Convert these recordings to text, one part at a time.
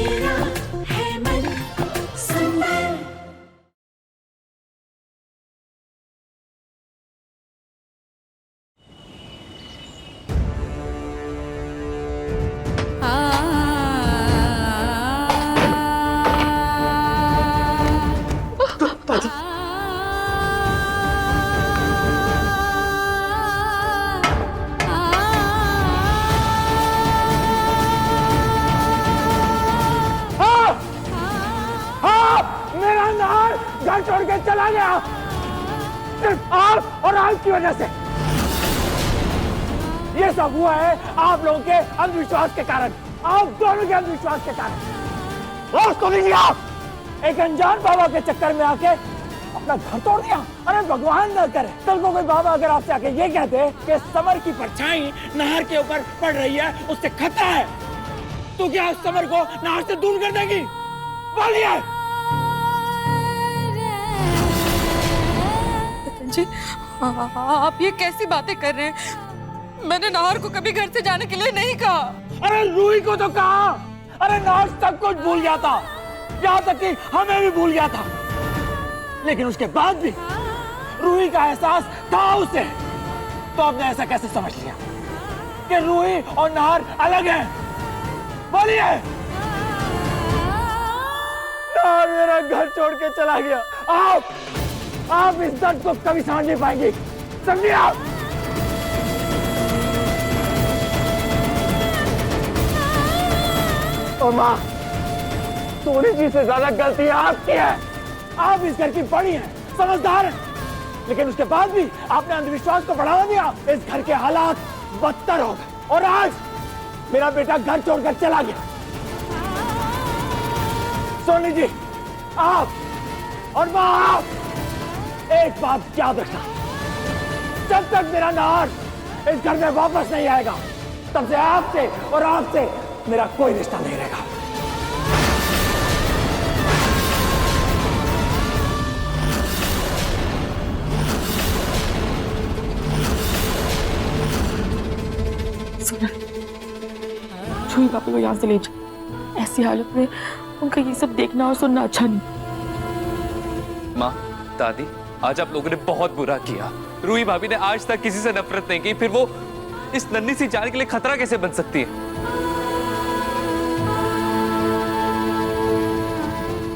मेरा है मन सुंदर। मेरा नार घर छोड़ के चला गया सिर्फ आप और आपकी वजह से। ये सब हुआ है आप लोगों के अंधविश्वास के कारण, आप दोनों के अंधविश्वास के कारण। होश तो लीजिए आप, एक अनजान बाबा के चक्कर में आके अपना घर तोड़ दिया। अरे भगवान न करे कल को कोई बाबा अगर आपसे आके ये कहते कि समर की परछाई नहर के ऊपर पड़ रही है, उससे खतरा है, तो क्या उस समर को नहर से दूर कर देगी? बोलिए। जी आप ये कैसी बातें कर रहे हैं? मैंने नाहर को कभी घर से जाने के लिए नहीं कहा। अरे रूही को तो कहा। अरे नाहर सब कुछ भूल गया था, यहाँ तक कि हमें भी भूल गया था, लेकिन उसके बाद भी रूही का एहसास था उसे। तो आपने ऐसा कैसे समझ लिया कि रूही और नाहर अलग हैं? बोलिए। नाहर मेरा घर छोड़ के चला गया। आप इस दर्द को कभी समझ नहीं पाएंगे, समझिए आप। और माँ, सोनी जी से ज्यादा गलती आपकी है। आप इस घर की बड़ी हैं, समझदार हैं, लेकिन उसके बाद भी आपने अंधविश्वास को बढ़ावा दिया। इस घर के हालात बदतर हो गए और आज मेरा बेटा घर छोड़कर चला गया। सोनी जी, आप और माँ, आप एक बात याद रखना, जब तक मेरा नार इस घर में वापस नहीं आएगा, तब से आपसे और आपसे मेरा कोई रिश्ता नहीं रहेगा। छुई पापा को यहाँ से ले जाओ। ऐसी हालत में उनका ये सब देखना और सुनना अच्छा नहीं। माँ, दादी, आज आप लोगों ने बहुत बुरा किया। रूही भाभी ने आज तक किसी से नफरत नहीं की, फिर वो इस नन्ही सी जान के लिए खतरा कैसे बन सकती है?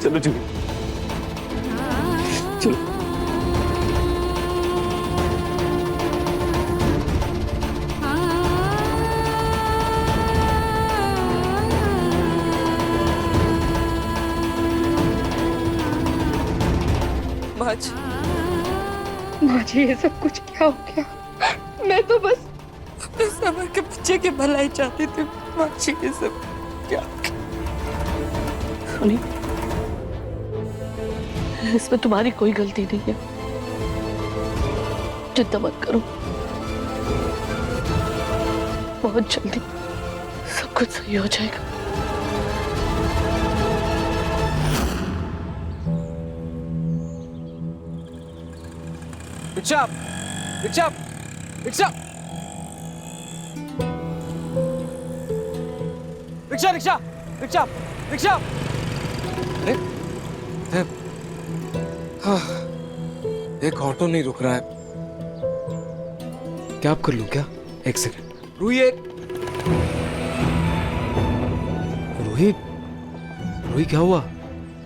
चलो जूही, चलो। माँ जी, ये सब कुछ क्या हो गया? मैं तो बस अपने समर के बच्चे की भलाई चाहती थी। माँ जी, ये सब क्या? सुनी, इसमें तुम्हारी कोई गलती नहीं है। चिंता मत करो, बहुत जल्दी सब कुछ सही हो जाएगा। Rickshaw, rickshaw, rickshaw, rickshaw, rickshaw, rickshaw, rickshaw. अरे, एक ऑटो नहीं रुक रहा है। क्या आप कर लूं क्या? एक सेकंड। रूही, रूही, रूही क्या हुआ?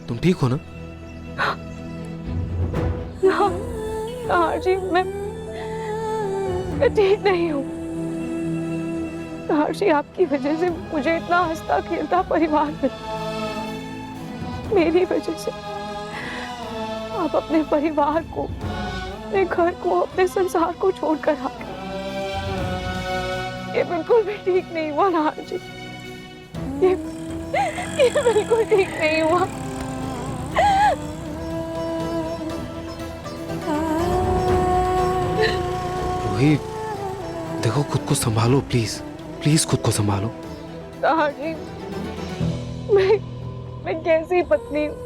तुम ठीक हो ना? हाँ जी, मैं ठीक नहीं हूँ। जी, आपकी वजह से मुझे इतना हंसता खेलता परिवार मिला। मेरी वजह से आप अपने परिवार को, अपने घर को, अपने संसार को छोड़कर आ गए। ये बिल्कुल भी ठीक नहीं हुआ नाहर जी। ये बिल्कुल ठीक नहीं हुआ। रूही, देखो, खुद को संभालो प्लीज, प्लीज खुद को संभालो। नाहर जी, मैं कैसी पत्नी हूँ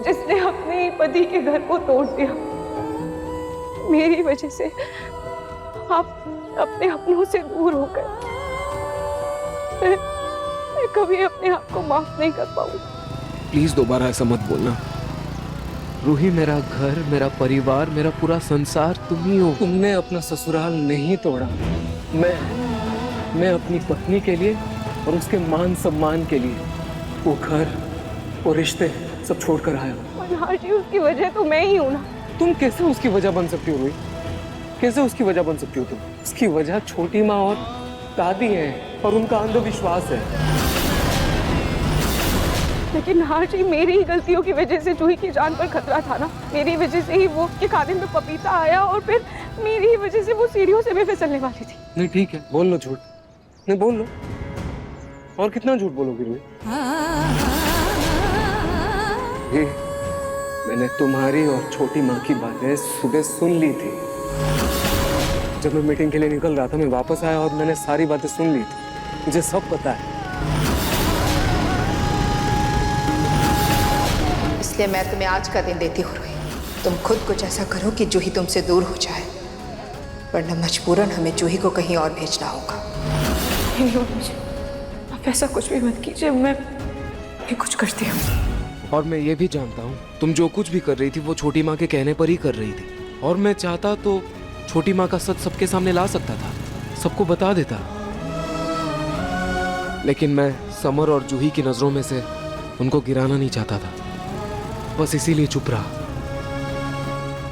जिसने अपने पति के घर को तोड़ दिया। मेरी वजह से आप अपने अपनों से दूर हो गए। मैं कभी अपने आप को माफ नहीं कर पाऊंगी। प्लीज दोबारा ऐसा मत बोलना। रूही मेरा घर, मेरा परिवार, मेरा पूरा संसार तुम ही हो। तुमने अपना ससुराल नहीं तोड़ा। मैं अपनी पत्नी के लिए और उसके मान सम्मान के लिए वो घर, वो रिश्ते सब छोड़कर आया हूँ। मनोहर जी, उसकी वजह तो मैं ही हूँ ना। तुम कैसे उसकी वजह बन सकती हो रूही? कैसे उसकी वजह बन सकती हो तुम? उसकी वजह छोटी माँ और दादी है और उनका अंधविश्वास है। लेकिन नाहर जी, मेरी ही गलतियों की वजह से जूही की जान पर खतरा था ना। मेरी वजह से ही वो के खाने में पपीता आया और फिर मेरी ही वजह से वो सीढ़ियों से भी फिसलने वाली थी। नहीं ठीक है, बोल लो झूठ, नहीं बोल लो। और कितना झूठ बोलोगी रूही? मैंने तुम्हारी और छोटी माँ की बातें सुबह सुन ली थी। जब मैं मीटिंग के लिए निकल रहा था, मैं वापस आया और मैंने सारी बातें सुन ली थी। मुझे सब पता है। इसलिए मैं तुम्हें आज का दिन देती हूँ रूही। तुम खुद कुछ ऐसा करो कि जूही तुमसे दूर हो जाए, वरना मजबूरन हमें जूही को कहीं और भेजना होगा। नहीं मुझे, आप ऐसा कुछ भी मत कीजिए। मैं कुछ करती हूँ। और मैं ये भी जानता हूँ तुम जो कुछ भी कर रही थी वो छोटी माँ के कहने पर ही कर रही थी। और मैं चाहता तो छोटी माँ का सच सबके सामने ला सकता था, सबको बता देता। लेकिन मैं समर और जूही की नजरों में से उनको गिराना नहीं चाहता था, बस इसीलिए चुप रहा।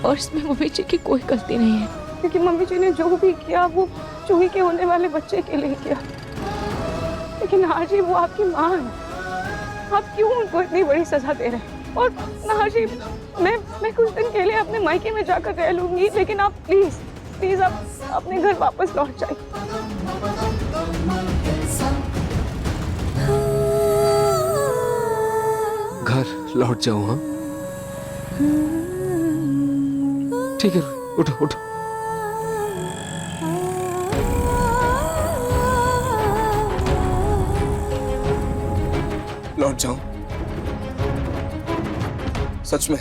और इसमें मम्मी जी की कोई गलती नहीं है, क्योंकि मम्मी जी ने जो भी किया वो जूही के होने वाले बच्चे के लिए किया। लेकिन नाहर जी, वो आपकी माँ है, आप क्यों उनको इतनी बड़ी सजा दे रहे हैं? और नाहर जी, मैं कुछ दिन के लिए अपने मायके में जाकर रह लूंगी, लेकिन आप प्लीज आप अपने घर वापस लौट जाइए। घर लौट जाऊं? हाँ ठीक है, उठो उठो। लौट जाऊं? सच में,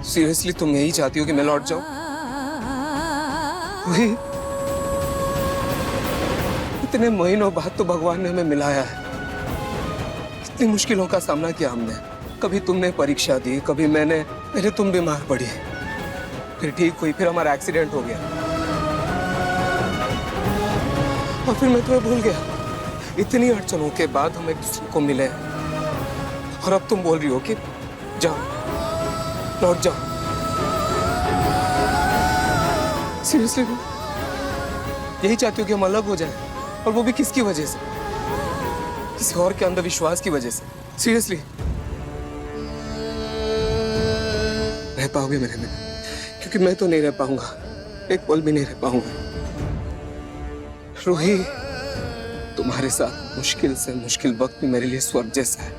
सीरियसली तुम यही चाहती हो कि मैं लौट जाऊं? रूही, इतने महीनों बाद तो भगवान ने हमें मिलाया है। इतनी मुश्किलों का सामना किया हमने। कभी तुमने परीक्षा दी, कभी मैंने तुम बीमार पड़ी, फिर ठीक हुई, फिर हमारा एक्सीडेंट हो गया और फिर मैं तुम्हें भूल गया। इतनी अड़चनों के बाद हम एक दूसरे को मिले और अब तुम बोल रही हो कि जाओ, लौट जाओ। सीरियसली यही चाहती हो कि हम अलग हो जाएं? और वो भी किसकी वजह से? किसी और के अंधविश्वास की वजह से? सीरियसली रह पाओगे मेरे में? क्योंकि मैं तो नहीं रह पाऊंगा, एक पल भी नहीं रह पाऊंगा। रूही, तुम्हारे साथ मुश्किल से मुश्किल वक्त भी मेरे लिए स्वर्ग जैसा है।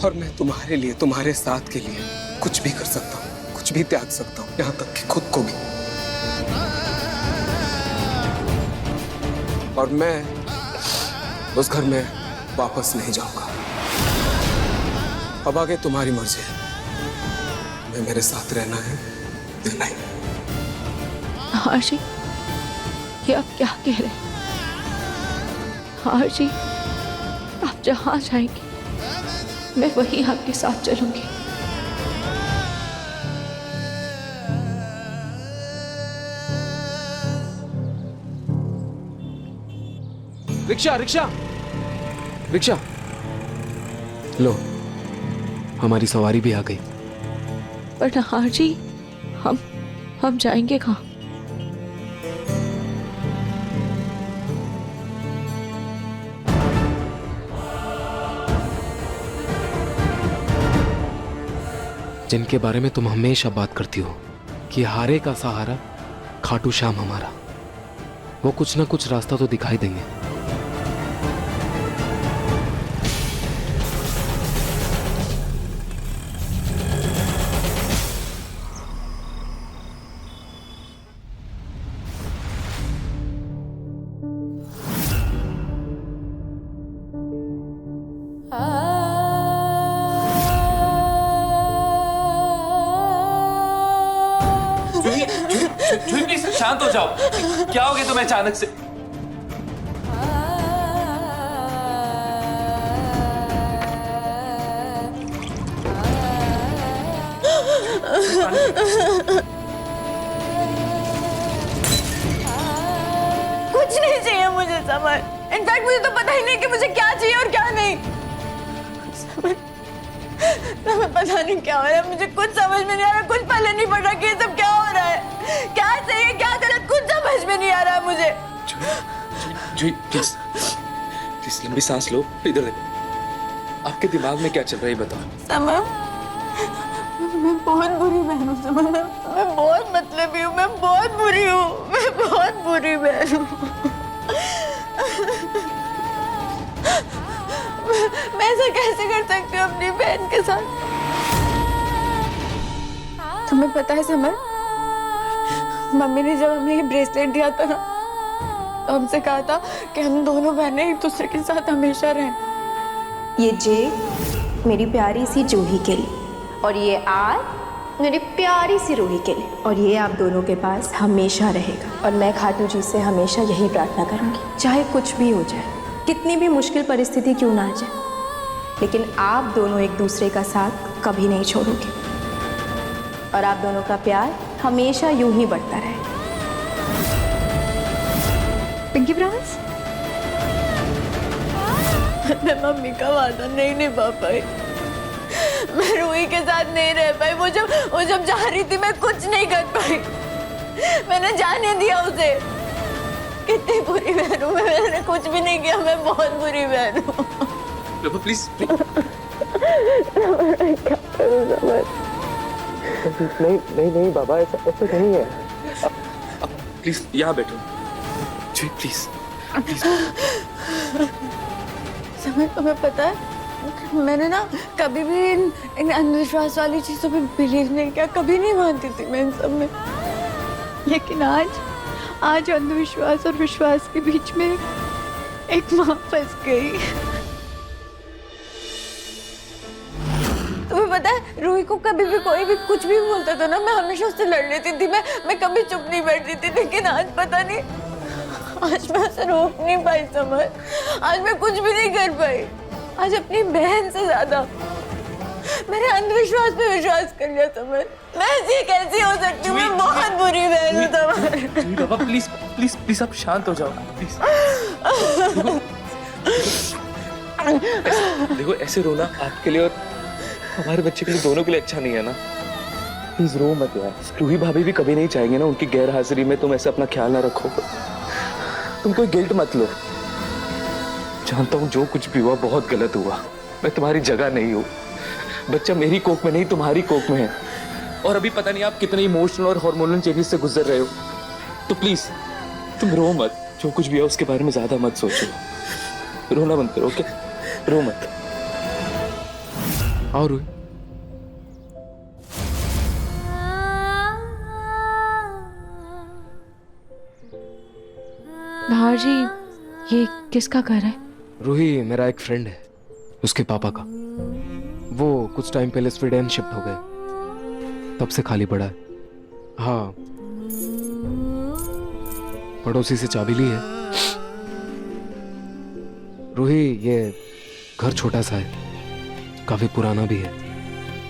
और मैं तुम्हारे लिए, तुम्हारे साथ के लिए कुछ भी कर सकता हूँ, कुछ भी त्याग सकता हूँ, यहाँ तक कि खुद को भी। और मैं उस घर में वापस नहीं जाऊंगा। अब आगे तुम्हारी मर्जी है, मैं मेरे साथ रहना है या नहीं। आशी, ये आप क्या कह रहे हैं? आशी, आप जहां जाएंगे मैं वहीं आपके साथ चलूंगी। रिक्शा रिक्शा रिक्शा, लो हमारी सवारी भी आ गई। पर नहार जी, हम जाएंगे कहाँ? जिनके बारे में तुम हमेशा बात करती हो कि हारे का सहारा खाटू श्याम हमारा, वो कुछ ना कुछ रास्ता तो दिखाई देंगे। प्लीज शांत हो जाओ। क्या हो गया तुम्हें अचानक से? कुछ नहीं चाहिए मुझे समर। इनफैक्ट मुझे तो पता ही नहीं कि मुझे क्या चाहिए और क्या नहीं। समर, पता नहीं क्या हो रहा है, मुझे कुछ समझ में नहीं आ रहा, कुछ पहले नहीं पड़ रहा कि ये सब क्या हो रहा है, क्या चाहिए क्या गलत, कुछ समझ में नहीं आ रहा है मुझे। जूही प्लीज प्लीज लंबी सांस लो। इधर देखो, आपके दिमाग में क्या चल रहा है बताओ। समर, मैं बहुत बुरी बहन हूँ समर, मैं बहुत मतलबी हूँ, मैं बहुत बुरी हूँ, मैं बहुत बुरी बहन हूँ। मैं ऐसा कैसे कर सकती हूँ अपनी बहन के साथ? तुम्हें पता है समर, मम्मी ने जब हमें ये ब्रेसलेट दिया था ना, तो हमसे कहा था कि हम दोनों बहनें एक दूसरे के साथ हमेशा रहें। ये जे मेरी प्यारी सी जूही के लिए और ये आर मेरी प्यारी सी रूही के लिए, और ये आप दोनों के पास हमेशा रहेगा। और मैं खाटू जी से हमेशा यही प्रार्थना करूंगी, चाहे कुछ भी हो जाए, कितनी भी मुश्किल परिस्थिति क्यों ना आ जाए, लेकिन आप दोनों एक दूसरे का साथ कभी नहीं छोड़ोगे और आप दोनों का प्यार हमेशा यूं ही बढ़ता रहे। Pinky promise? मैं मम्मी का वादा नहीं निभा पाई, मैं रूही के साथ नहीं रह पाई। वो जब जा रही थी मैं कुछ नहीं कर पाई, मैंने जाने दिया उसे। कितनी बुरी बहन हूँ मैं, मैंने कुछ भी नहीं किया, मैं बहुत बुरी बहन हूँ। प्लीज नहीं बाबा, ऐसा नहीं है। प्लीज यहाँ बैठो। जूही प्लीज प्लीज। समझ, तुम्हें पता है मैंने ना कभी भी इन अंधविश्वास वाली चीजों पे बिलीव नहीं किया, कभी नहीं मानती थी मैं इन सब में। लेकिन आज अंधविश्वास और विश्वास के बीच में एक माँ फंस गई। तुम्हें पता है रूही को कभी भी कोई भी कुछ भी बोलता था ना, मैं हमेशा उससे लड़ लेती थी, मैं कभी चुप नहीं बैठती थी। लेकिन आज पता नहीं, आज मैं उसे रोक नहीं पाई समझ, आज मैं कुछ भी नहीं कर पाई। आज अपनी बहन से ज्यादा मैंने अंधविश्वास पे विश्वास कर लिया समझ। मैं ऐसी कैसी हो सकती हूँ, मैं बहुत बुरी बहन हूँ समझ। जूही बाबा प्लीज प्लीज प्लीज आप शांत हो जाओ प्लीज। देखो ऐसे रोना आपके लिए और हमारे बच्चे के लिए, दोनों के लिए अच्छा नहीं है ना। प्लीज रो मत यार। रूही भाभी भी कभी नहीं चाहेंगे ना उनकी गैर हाजिरी में तुम ऐसे अपना ख्याल ना रखो। तुम कोई गिल्ट मत लो। जानता हूँ जो कुछ भी हुआ बहुत गलत हुआ, मैं तुम्हारी जगह नहीं हूँ। बच्चा मेरी कोख में नहीं तुम्हारी कोख में है, और अभी पता नहीं आप कितने इमोशनल और हार्मोनल चेंजेस से गुजर रहे हो। तो प्लीज तुम रो मत, जो कुछ भी है उसके बारे में ज्यादा मत सोचो। रोना बंद करो, ओके? रो मत। और रूही, नाहर जी, ये किसका घर है? रूही मेरा एक फ्रेंड है, उसके पापा का। वो कुछ टाइम पहले स्वीडन शिफ्ट हो गए, तब से खाली पड़ा है। हाँ, पड़ोसी से चाबी ली है। रूही ये घर छोटा सा है, काफी पुराना भी है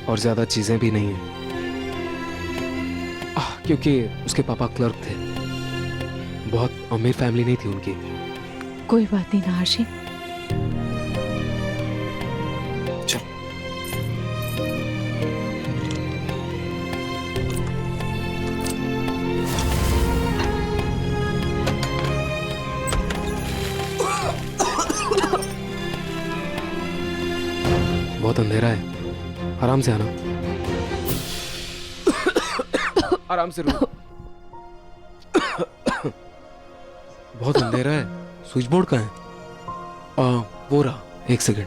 और ज्यादा चीजें भी नहीं है। क्योंकि उसके पापा क्लर्क थे, बहुत अमीर फैमिली नहीं थी उनकी। कोई बात नहीं नाहर जी। बहुत अंधेरा है, आराम से आना। आराम से रुको। बहुत अंधेरा है, स्विच बोर्ड कहाँ है? वो रहा, एक सेकंड।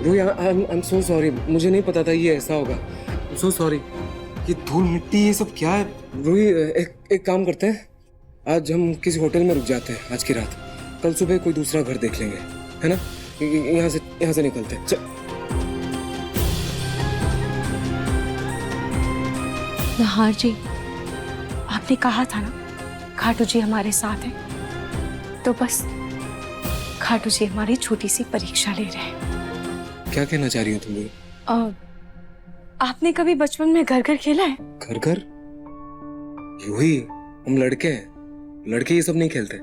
रोही, आई एम सो सॉरी, मुझे नहीं पता था ये ऐसा होगा। So sorry. ये धूल मिट्टी ये सब क्या है? रोही एक काम करते हैं, आज हम किसी होटल में रुक जाते हैं आज की रात, कल सुबह कोई दूसरा घर देख लेंगे, है ना? यहाँ से निकलते हैं। चल। नाहर जी, आपने कहा था ना खाटू जी हमारे साथ हैं, तो बस खाटू जी हमारी छोटी सी परीक्षा ले रहे हैं। क्या कहना चाह रही हो तुम ये? आपने कभी बचपन में घर घर खेला है? घर घर? रूही, हम लड़के हैं, लड़के ये सब नहीं खेलते।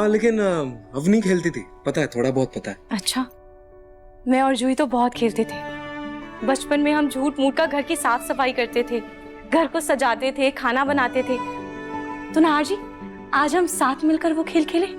लेकिन अवनी खेलती थी, पता है, थोड़ा बहुत पता है। अच्छा, मैं और जूही तो बहुत खेलते थे। बचपन में हम झूठ मूठ का घर की साफ सफाई करते थे, घर को सजाते थे, खाना बनाते थे। तो नाहर जी, आज हम साथ मिलकर वो खेल खेलें?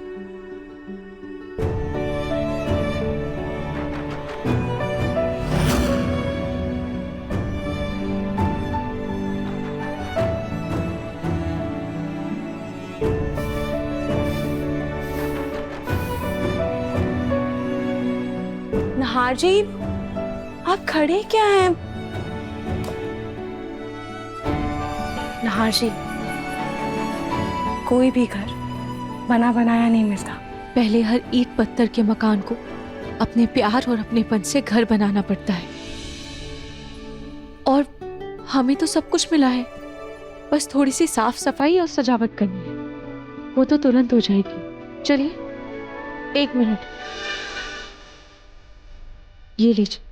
नाहर जी, आप खड़े क्या हैं? नाहर जी, कोई भी घर बना बनाया नहीं मिलता। पहले हर ईंट पत्थर के मकान को अपने प्यार और अपनेपन से घर बनाना पड़ता है। और हमें तो सब कुछ मिला है, बस थोड़ी सी साफ सफाई और सजावट करनी है, वो तो तुरंत हो जाएगी। चलिए 1 मिनट, ये लीजिए।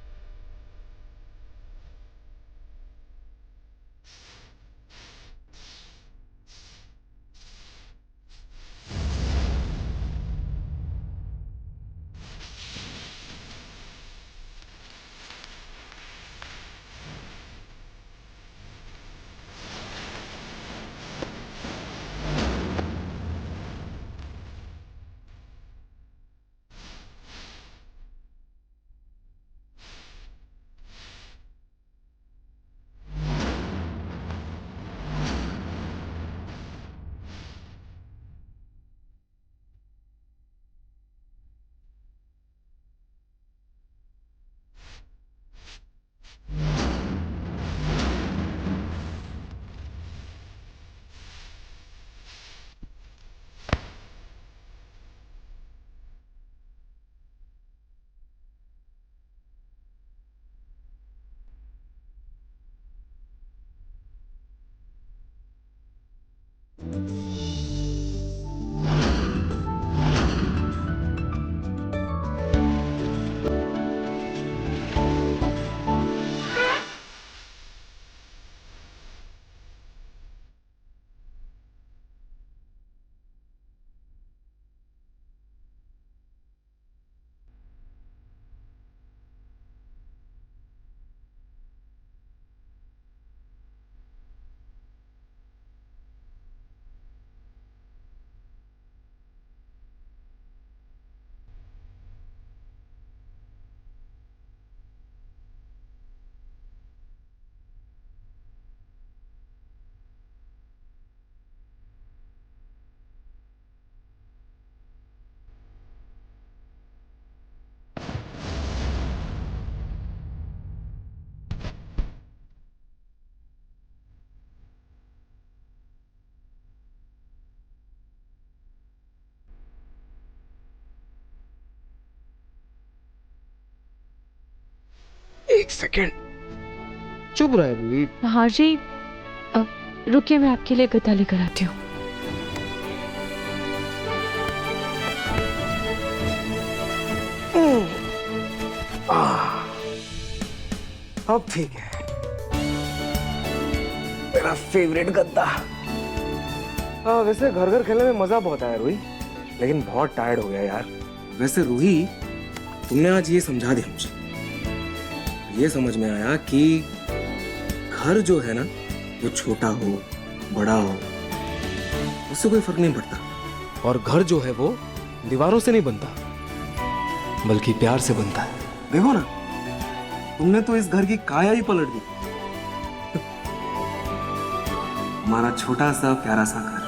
एक सेकेंड, चुप रहे रूही। नाहर जी, रुकिए, मैं आपके लिए गद्दा लेकर आती हूँ। अब ठीक है, मेरा फेवरेट गद्दा। वैसे घर घर खेलने में मजा बहुत आया रूही, लेकिन बहुत टायर्ड हो गया यार। वैसे रूही, तुमने आज ये समझा दिया मुझे, ये समझ में आया कि घर जो है ना, वो छोटा हो बड़ा हो उससे कोई फर्क नहीं पड़ता, और घर जो है वो दीवारों से नहीं बनता बल्कि प्यार से बनता है। देखो ना, तुमने तो इस घर की काया ही पलट दी। हमारा छोटा सा प्यारा सा घर।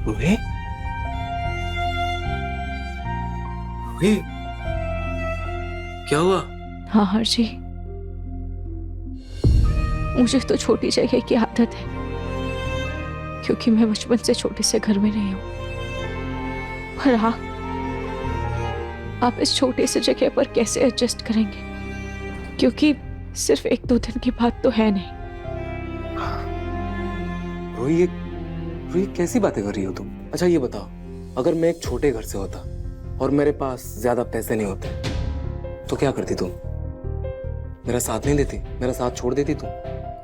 रूही, रूही, क्या हुआ? नाहर जी, मुझे तो छोटी जगह की आदत है, क्योंकि मैं बचपन से छोटे से घर में रही हूं। पर आप इस छोटे से जगह पर कैसे एडजस्ट करेंगे? क्योंकि सिर्फ 1-2 दिन की बात तो है नहीं। रोही कैसी बातें कर रही हो तुम? अच्छा ये बताओ, अगर मैं एक छोटे घर से होता और मेरे पास ज्यादा पैसे नहीं होते तो क्या करती तुम? मेरा साथ नहीं देती? मेरा साथ छोड़ देती तुम?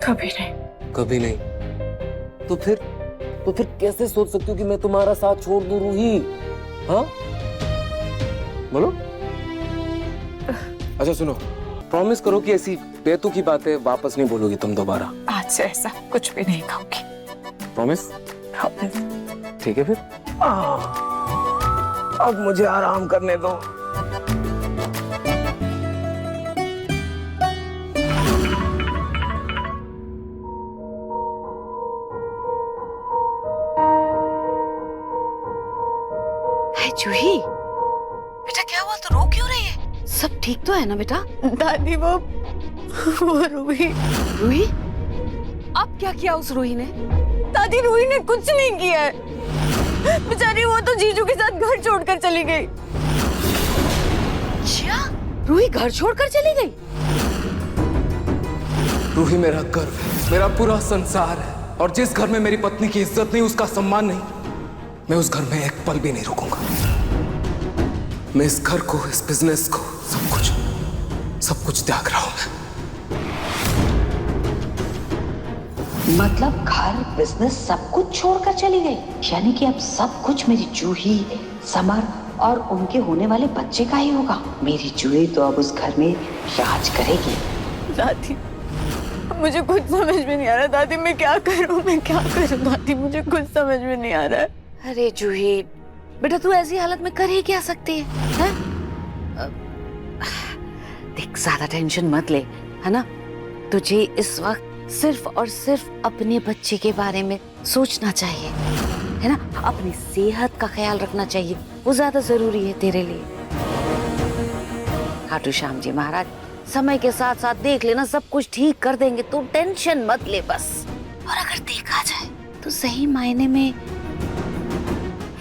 कभी नहीं। कभी नहीं। तो फिर कैसे सोच सकती हो कि मैं तुम्हारा साथ छोड़ दूं रूही? हाँ बोलो। अच्छा सुनो, प्रॉमिस करो कि ऐसी बेतुकी बातें वापस नहीं बोलोगी तुम दोबारा। आज से ऐसा कुछ भी नहीं खाऊंगी। प्रॉमिस? प्रॉमिस। ठीक है फिर। अब मुझे आराम करने दो। जूही, बेटा क्या हुआ? तो रो क्यों रही है? सब ठीक तो है ना बेटा? दादी वो रूही। रूही? अब क्या किया उस रूही ने? दादी रूही ने कुछ नहीं किया है। बेचारी वो तो जीजू के साथ घर छोड़कर चली गई। क्या? रूही घर छोड़कर चली गई? रूही मेरा गर्व है, मेरा पूरा संसार है, और जिस घर में मेरी पत्नी की इज्जत नहीं, उसका सम्मान नहीं, मैं उस घर में एक पल भी नहीं रुकूंगा। मैं इस घर को, इस बिजनेस को, सब कुछ त्याग रहा हूं मैं। मतलब घर, बिजनेस सब कुछ छोड़कर चली गई? यानी कि अब सब कुछ मेरी जूही, समर और उनके होने वाले बच्चे का ही होगा। मेरी जूही तो अब उस घर में राज करेगी। दादी मुझे कुछ समझ में नहीं आ रहा। दादी मैं क्या करूं दादी, मुझे कुछ समझ में नहीं आ रहा है। अरे जूही बेटा, तू ऐसी हालत में कर ही क्या सकती है? देख ज्यादा टेंशन मत ले, है ना? तुझे इस वक्त सिर्फ और सिर्फ अपने बच्चे के बारे में सोचना चाहिए, है ना? अपनी सेहत का ख्याल रखना चाहिए, वो ज्यादा जरूरी है तेरे लिए। खाटू श्याम जी महाराज समय के साथ साथ देख लेना, सब कुछ ठीक कर देंगे, तो टेंशन मत ले बस। और अगर देखा जाए तो सही मायने में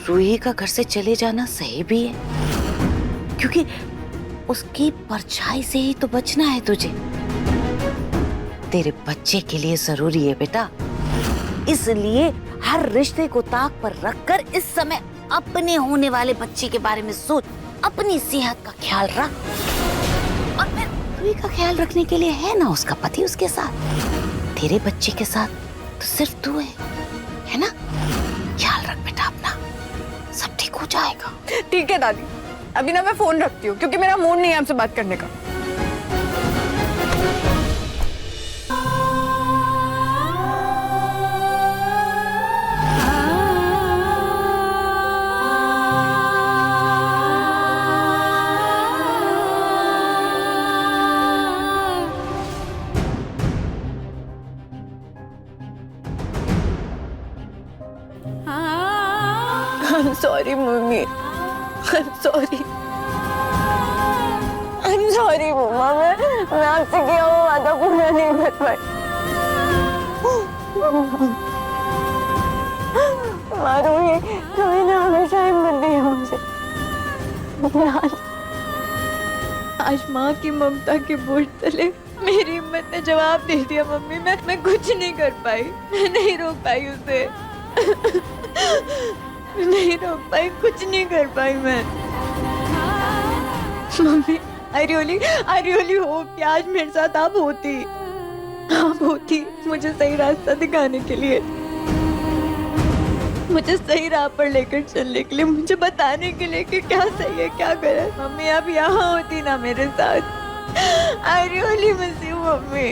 रूही का घर से चले जाना सही भी है, क्योंकि उसकी परछाई से ही तो बचना है तुझे। तेरे बच्चे के लिए जरूरी है बेटा, इसलिए हर रिश्ते को ताक पर रखकर इस समय अपने होने वाले बच्चे के बारे में सोच, अपनी सेहत का ख्याल रख। और फिर रूही का ख्याल रखने के लिए है ना उसका पति उसके साथ, तेरे बच्चे के साथ तो सिर्फ तू है ना? ख्याल रख बेटा अपना, सब ठीक हो जाएगा। ठीक है दादी, अभी ना मैं फोन रखती हूँ क्योंकि मेरा मूड नहीं है आपसे बात करने का। I'm sorry mummy, I'm sorry मम्मा, मैं आपसे किया हुआ वादा पूरा नहीं कर पाई। रूही ने हमेशा हिम्मत दी है मुझे। आज माँ की ममता के बोझ तले मेरी हिम्मत ने जवाब दे दिया मम्मी। मैं कुछ नहीं कर पाई, मैं नहीं रोक पाई उसे, नहीं रोक पाई, कुछ नहीं कर पाई मैं। मम्मी आई रियली होप कि आज मेरे साथ आप होती मुझे सही रास्ता दिखाने के लिए, मुझे सही राह पर लेकर चलने के लिए, मुझे बताने के लिए कि क्या सही है क्या गलत। मम्मी आप यहाँ होती ना मेरे साथ। I really miss you mummy.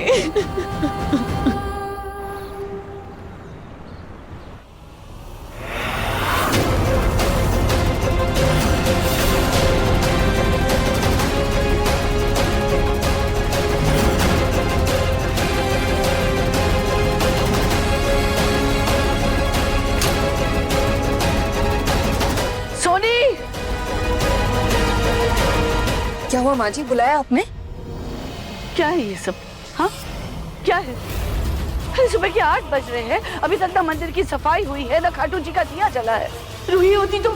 क्या हुआ माँ जी, बुलाया आपने? क्या है ये सब? हाँ क्या है? सुबह के 8 बज रहे हैं, अभी तक ना मंदिर की सफाई हुई है, ना खाटू जी का दिया जला है। रूही होती तो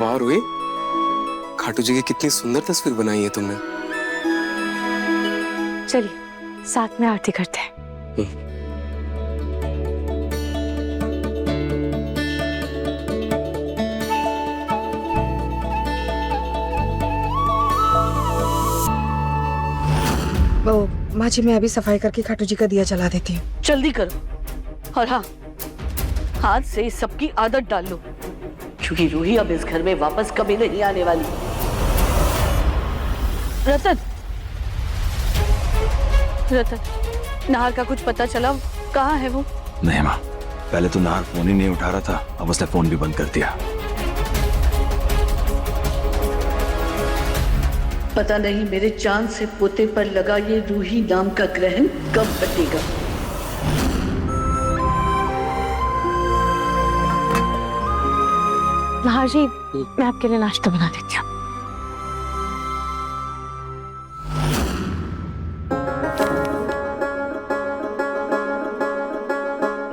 वाह रूही, खाटू जी की कितनी सुंदर तस्वीर बनाई है तुमने। चलिए साथ में आरती करते हैं। वो माँ जी, मैं अभी सफाई करके खाटू जी का दिया जला देती हूँ। जल्दी करो। और हाँ, हाथ से इस सबकी आदत डाल लो, क्योंकि रूही अब इस घर में वापस कभी नहीं आने वाली। रतन, रतन, नाहर का कुछ पता चला? कहाँ है वो? नहीं माँ, पहले तो नाहर फोन ही नहीं उठा रहा था, अब उसने फोन भी बंद कर दिया। पता नहीं मेरे चांद से पोते पर लगा ये रूही नाम का ग्रहण कब हटेगा। नाहर जी, मैं आपके लिए नाश्ता बना देती हूँ।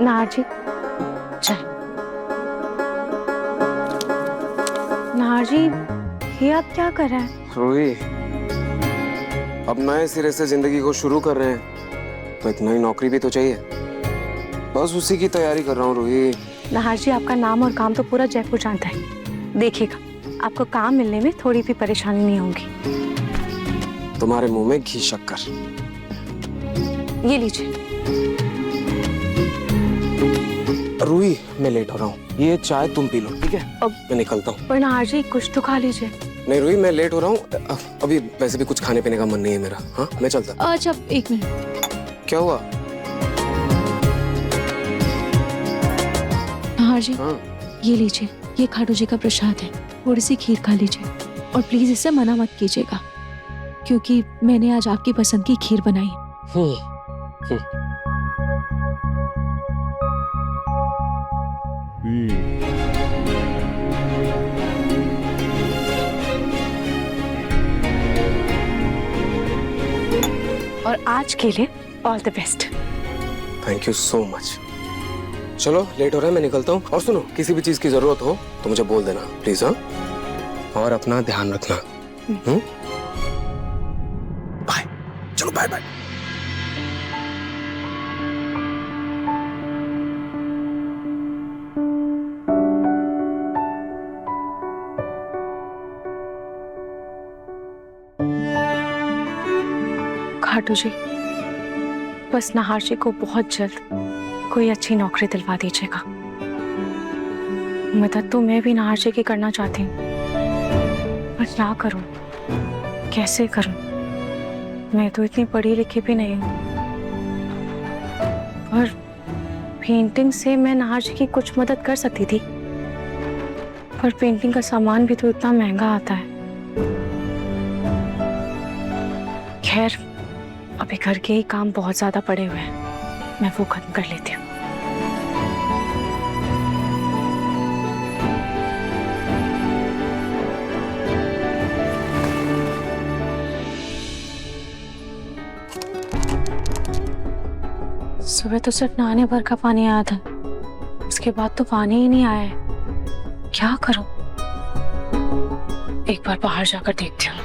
नाहर जी, चल। नाहर जी, ये आप क्या कर रहे हैं? रूही, अब नए सिरे से जिंदगी को शुरू कर रहे हैं, तो एक नई नौकरी भी तो चाहिए। बस उसी की तैयारी कर रहा हूँ रूही। नाहर जी, आपका नाम और काम तो पूरा जयपुर जानता है। देखिएगा, आपको काम मिलने में थोड़ी भी परेशानी नहीं होगी। तुम्हारे मुंह में घी शक्कर। ये लीजिए। रूही, मैं लेट हो रहा हूँ, ये चाय तुम पी लो, ठीक है? अब मैं निकलता हूँ। पर नाहर जी, कुछ तो खा लीजिए। नहीं रूही, मैं लेट हो रहा हूँ, अभी वैसे भी कुछ खाने पीने का मन नहीं है मेरा। हाँ, मैं चलता। अच्छा, एक मिनट। क्या हुआ? नाहर जी, हाँ। ये लीजिए, ये खाटू जी का प्रसाद है, थोड़ी सी खीर खा लीजिए। और प्लीज इससे मना मत कीजिएगा, क्योंकि मैंने आज आपकी पसंद की खीर बनाई। और आज के लिए all the best. Thank you so much. चलो, लेट हो रहा है, मैं निकलता हूँ। और सुनो, किसी भी चीज की जरूरत हो तो मुझे बोल देना प्लीज। हाँ, और अपना ध्यान रखना। बाय। चलो, बाय बाय। खाटू जी, बस नाहर जी को बहुत जल्द कोई अच्छी नौकरी दिलवा दीजिएगा। मदद तो मैं भी नाहर जी की करना चाहती हूँ, पर क्या करूँ, कैसे करूँ? मैं तो इतनी पढ़ी लिखी भी नहीं हूँ, और पेंटिंग से मैं नाहर जी की कुछ मदद कर सकती थी, पर पेंटिंग का सामान भी तो इतना महंगा आता है। खैर, अभी घर के ही काम बहुत ज्यादा पड़े हुए हैं, मैं वो खत्म कर लेती हूँ। सुबह तो सिर्फ नहाने भर का पानी आया था, उसके बाद तो पानी ही नहीं आया है। क्या करूं? एक बार बाहर जाकर देखती हूँ।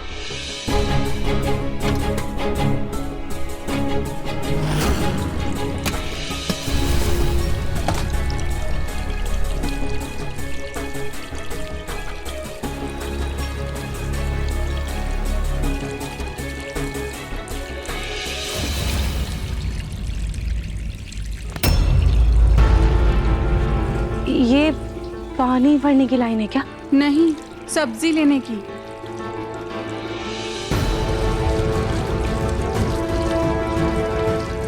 ये पानी भरने की लाइन है क्या? नहीं, सब्जी लेने की।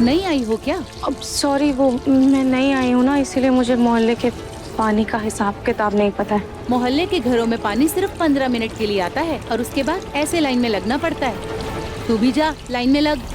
नहीं आई हो क्या? अब सॉरी, वो मैं नहीं आई हूँ ना, इसीलिए मुझे मोहल्ले के पानी का हिसाब किताब नहीं पता है। मोहल्ले के घरों में पानी सिर्फ 15 मिनट के लिए आता है और उसके बाद ऐसे लाइन में लगना पड़ता है। तू भी जा, लाइन में लग।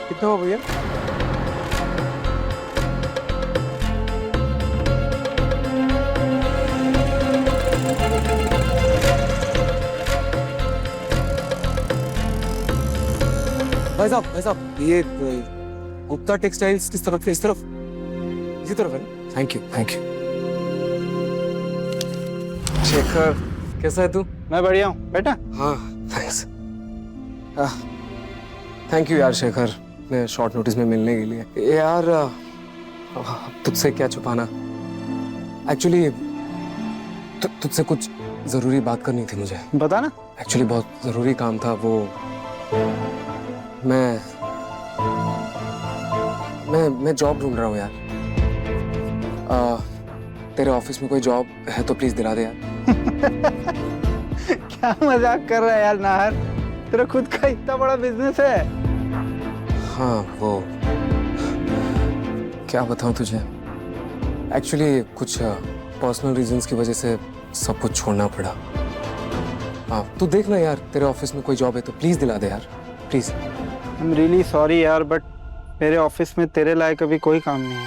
कितना हो भैया? भाई साहब ये गुप्ता टेक्सटाइल्स किस तरफ है? इस तरफ, इसी तरफ है ना? Thank you thank you. Shekhar कैसा है तू? मैं बढ़िया हूँ बेटा। हाँ थैंक्स। थैंक यू यार शेखर, मैं शॉर्ट नोटिस में मिलने के लिए। यार तुझसे क्या छुपाना, एक्चुअली तुझसे कुछ जरूरी बात करनी थी मुझे। बता ना। एक्चुअली बहुत जरूरी काम था वो। मैं जॉब ढूंढ रहा हूँ यार। तेरे ऑफिस में कोई जॉब है तो प्लीज दिला दे यार। क्या मजाक कर रहा है यार नाहर, तेरा खुद का इतना बड़ा बिजनेस है। हाँ वो क्या बताऊं तुझे, एक्चुअली कुछ पर्सनल रीजंस की वजह से सब कुछ छोड़ना पड़ा। हाँ तू देख ना यार, तेरे ऑफिस में कोई जॉब है तो प्लीज दिला दे यार, please. I am really sorry यार, बट मेरे ऑफिस में तेरे लायक अभी कोई काम नहीं है।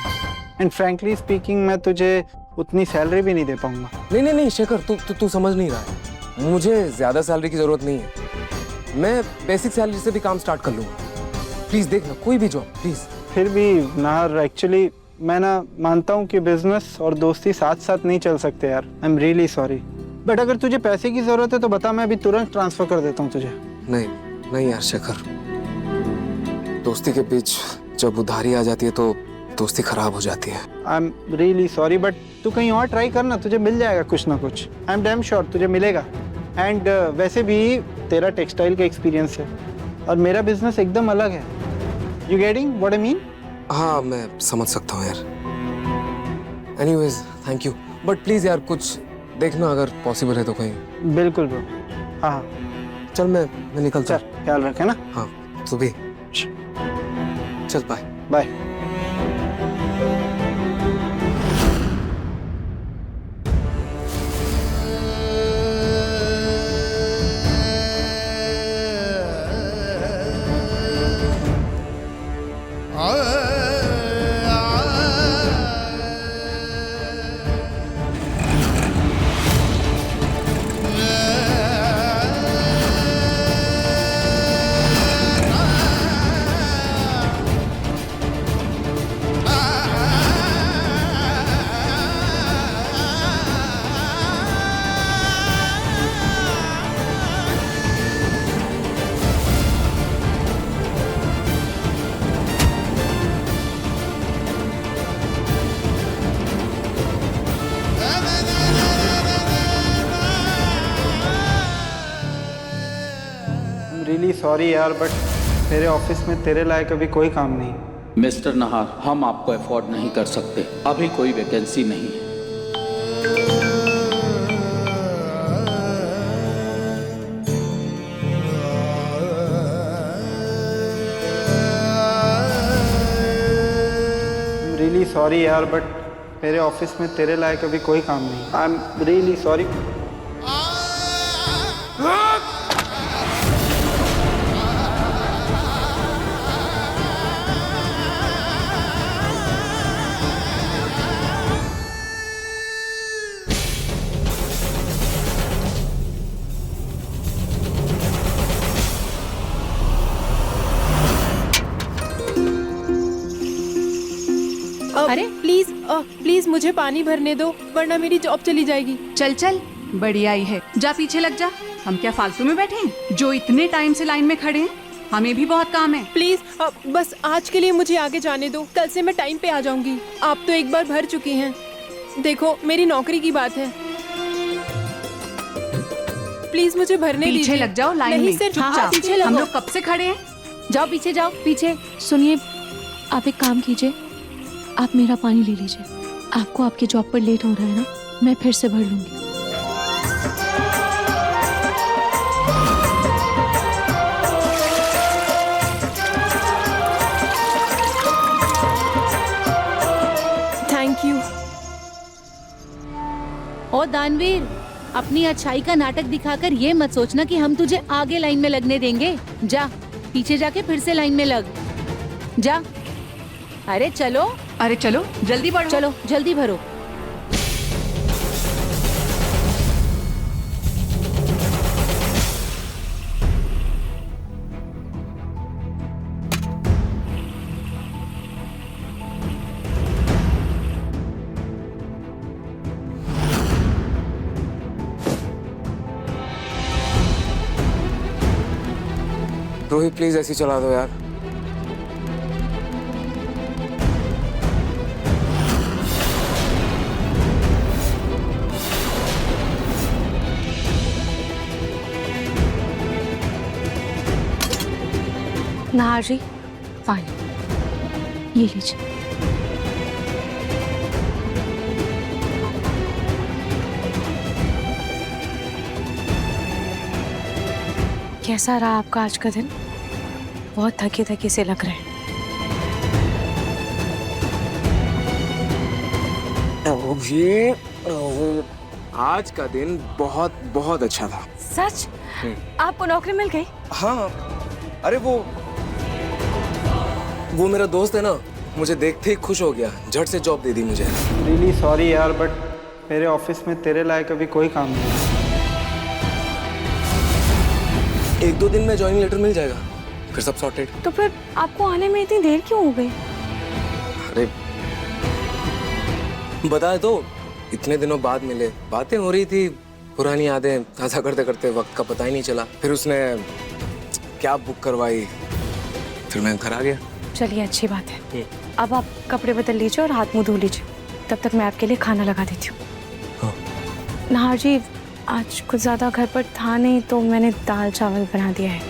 एंड फ्रैंकली स्पीकिंग मैं तुझे उतनी सैलरी भी नहीं दे पाऊंगा। नहीं शेखर, तू समझ नहीं रहा है। मुझे ज्यादा सैलरी की जरूरत नहीं है, मैं बेसिक सैलरी से भी काम स्टार्ट कर लूंगा। प्लीज देखना कोई भी जॉब प्लीज। फिर भी नाहर, एक्चुअली मैं ना मानता हूँ कि बिजनेस और दोस्ती साथ साथ नहीं चल सकते यार। I am really sorry, but अगर तुझे पैसे की जरूरत है तो बता, मैं अभी तुरंत ट्रांसफर कर देता हूँ तुझे। नहीं यार शेखर, दोस्ती के बीच जब उधारी आ जाती है तो दोस्ती खराब हो जाती है। I am really sorry, but तू कहीं और ट्राई करना, तुझे मिल जाएगा कुछ ना कुछ। आई एम डैम श्योर तुझे मिलेगा। एंड वैसे भी तेरा टेक्सटाइल का एक्सपीरियंस है और मेरा बिजनेस एकदम अलग है। You getting what I mean? हाँ मैं समझ सकता हूँ यार। Anyways thank you, but please यार कुछ देखना अगर पॉसिबल है तो कहीं। बिल्कुल ब्रो। हाँ चल मैं निकलता हूँ। चल ख्याल रखे ना। हाँ तू भी चल, बाय बाय। रियली सॉरी यार, बट मेरे ऑफिस में तेरे लायक अभी कोई काम नहीं। मिस्टर नहार, हम आपको अफोर्ड नहीं कर सकते, अभी कोई वैकेंसी नहीं है। रियली सॉरी यार, बट मेरे ऑफिस में तेरे लायक अभी कोई काम नहीं। I am really sorry. अरे प्लीज मुझे पानी भरने दो, वरना मेरी जॉब चली जाएगी। चल चल, बढ़िया ही है, जा पीछे लग जा। हम क्या फालतू में बैठे हैं जो इतने टाइम से लाइन में खड़े हैं? हमें भी बहुत काम है। प्लीज बस आज के लिए मुझे आगे जाने दो, कल से मैं टाइम पे आ जाऊंगी। आप तो एक बार भर चुकी हैं, देखो मेरी नौकरी की बात है। प्लीज मुझे भरने दीजिए। पीछे लग जाओ लाइन में, चुपचाप। पीछे हम लोग कब से खड़े हैं? जाओ पीछे जाओ, पीछे। सुनिए, आप एक काम कीजिए, आप मेरा पानी ले लीजिए। आपको आपके जॉब पर लेट हो रहा है ना, मैं फिर से भर लूंगी। Thank you. ओ दानवीर, अपनी अच्छाई का नाटक दिखाकर ये मत सोचना कि हम तुझे आगे लाइन में लगने देंगे। जा पीछे जाके फिर से लाइन में लग जा। अरे चलो जल्दी बढ़ो। चलो जल्दी भरो। रोहित प्लीज ऐसी चला दो यार। नाहर जी, पानी ये लीजिए। कैसा रहा आपका आज का दिन? बहुत थके थके से लग रहे हैं। आज का दिन बहुत बहुत अच्छा था। सच? आपको नौकरी मिल गई? हाँ, अरे वो मेरा दोस्त है ना, मुझे देखते ही खुश हो गया, झट से जॉब दे दी मुझे। रियली सॉरी यार, बट मेरे ऑफिस में तेरे लायक अभी कोई काम नहीं है। 1-2 दिन में ज्वाइनिंग लेटर मिल जाएगा, फिर सब सॉर्टेड। तो फिर आपको आने में इतनी देर क्यों हो गई? अरे बताए तो, इतने दिनों बाद मिले, बातें हो रही थी, पुरानी यादें ताज़ा करते करते वक्त का पता ही नहीं चला। फिर उसने कैब बुक करवाई, फिर मैं घर आ गया। चलिए अच्छी बात है। अब आप कपड़े बदल लीजिए और हाथ मुंह धो लीजिए, तब तक मैं आपके लिए खाना लगा देती हूँ। हाँ। नाहर जी, आज कुछ ज़्यादा घर पर था नहीं तो मैंने दाल चावल बना दिया है,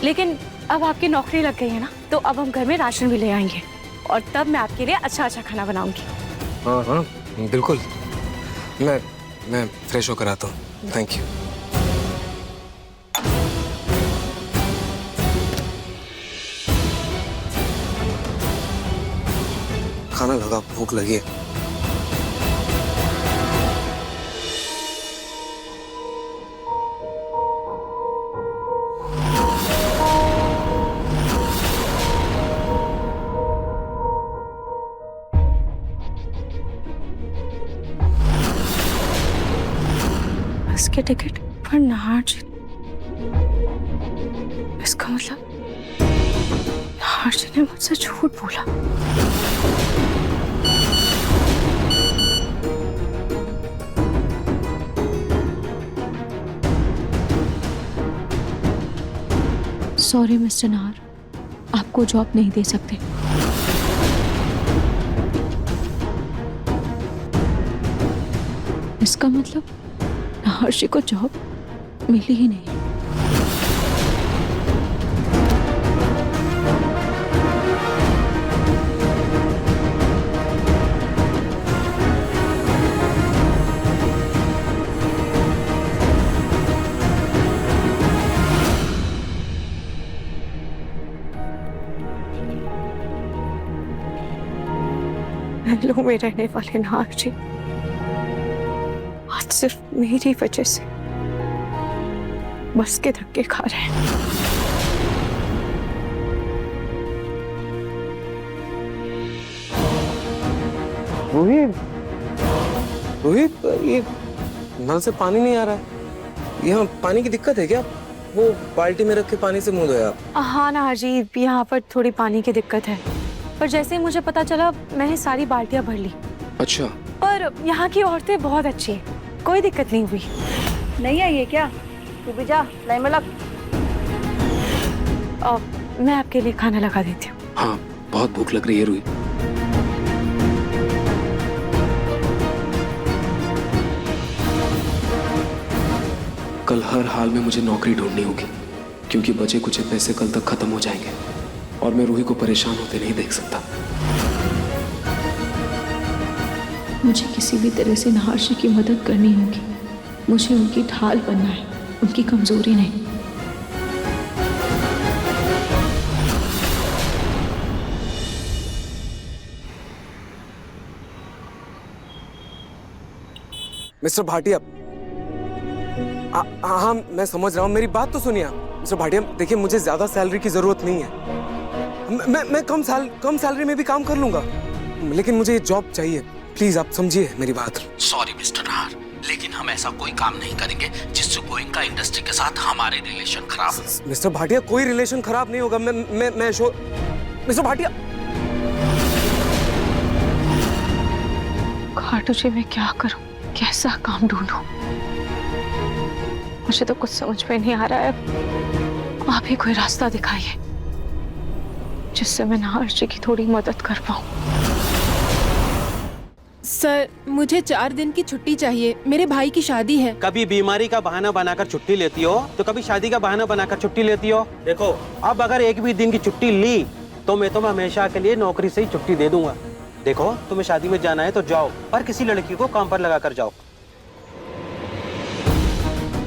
लेकिन अब आपकी नौकरी लग गई है ना, तो अब हम घर में राशन भी ले आएंगे और तब मैं आपके लिए अच्छा अच्छा खाना बनाऊंगी। हाँ हाँ बिल्कुल, मैं फ्रेश होकर आता हूँ। Thank you. खाना लगा, भूख लगी है। बस के टिकट पर नाहर जी, इसका मतलब नाहर जी ने मुझसे झूठ बोला। सॉरी मिस्टर नाहर, आपको जॉब नहीं दे सकते। इसका मतलब नाहर जी को जॉब मिली ही नहीं। महलों में रहने वाले नाहर जी आज सिर्फ मेरी वजह से बस के धक्के खा रहे हैं। रोहित, ये नल से पानी नहीं आ रहा है। यहाँ पानी की दिक्कत है क्या? वो बाल्टी में रख के पानी से मुंह धोया। हाँ नाहर जी, यहाँ पर थोड़ी पानी की दिक्कत है, पर जैसे ही मुझे पता चला मैंने सारी बाल्टियां भर ली। अच्छा। पर यहाँ की औरतें बहुत अच्छी हैं, कोई दिक्कत नहीं हुई। नहीं आई है क्या? तू भी जा, लाइन में लग। मैं आपके लिए खाना लगा देती हूँ। हाँ, बहुत भूख लग रही है रूही। कल हर हाल में मुझे नौकरी ढूंढनी होगी, क्योंकि बचे कुछ पैसे कल तक खत्म हो जाएंगे और मैं रूही को परेशान होते नहीं देख सकता। मुझे किसी भी तरह से नाहर जी की मदद करनी होगी। मुझे उनकी ढाल बनना है, उनकी कमजोरी नहीं। मिस्टर भाटिया, हाँ मैं समझ रहा हूँ, मेरी बात तो सुनिए। मिस्टर भाटिया देखिए, मुझे ज्यादा सैलरी की जरूरत नहीं है। मैं कम सैलरी में भी काम कर लूंगा, लेकिन मुझे ये जॉब चाहिए। प्लीज आप समझिए मेरी बात। सॉरी मिस्टर नाहर, लेकिन हम ऐसा कोई काम नहीं करेंगे जिससे गोयनका इंडस्ट्री के साथ हमारे रिलेशन खराब हो। मिस्टर भाटिया, कोई रिलेशन खराब नहीं होगा। मैं मिस्टर भाटिया। खाटू जी, मैं क्या करूं, कैसा काम ढूंढूं? मुझे तो कुछ समझ में नहीं आ रहा है। आप ही कोई रास्ता दिखाइए जिससे मैं नाहर्ष जी की थोड़ी मदद कर पाऊं। सर, मुझे 4 दिन की छुट्टी चाहिए, मेरे भाई की शादी है। कभी बीमारी का बहाना बनाकर छुट्टी लेती हो तो कभी शादी का बहाना बनाकर छुट्टी लेती हो। देखो, अब अगर एक भी दिन की छुट्टी ली तो मैं तुम्हें हमेशा के लिए नौकरी से ही छुट्टी दे दूंगा। देखो, तुम्हें शादी में जाना है तो जाओ, पर किसी लड़की को काम पर लगा कर जाओ।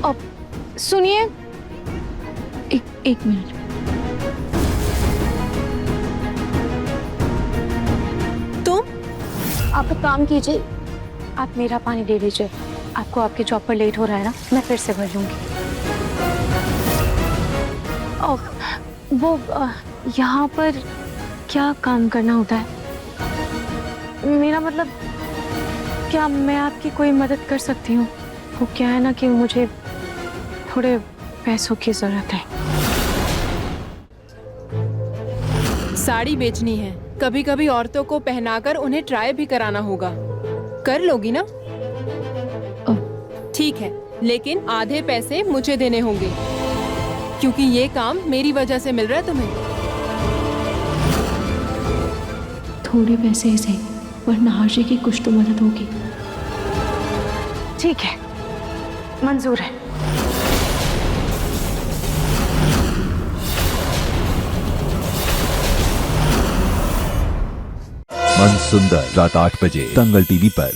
अब सुनिए, एक मिनट। आप एक काम कीजिए, आप मेरा पानी दे दीजिए। आपको आपके जॉब पर लेट हो रहा है ना, मैं फिर से भर लूंगी। वो यहाँ पर क्या काम करना होता है? मेरा मतलब, क्या मैं आपकी कोई मदद कर सकती हूँ? वो क्या है ना कि मुझे थोड़े पैसों की जरूरत है। साड़ी बेचनी है, कभी कभी औरतों को पहनाकर उन्हें ट्राई भी कराना होगा। कर लोगी ना? ठीक है, लेकिन आधे पैसे मुझे देने होंगे, क्योंकि ये काम मेरी वजह से मिल रहा है तुम्हें। थोड़े पैसे ही सही, पर नाहर्ष जी की कुछ तो मदद होगी। ठीक है, मंजूर है। मन सुंदर रात 8 बजे दंगल टीवी पर।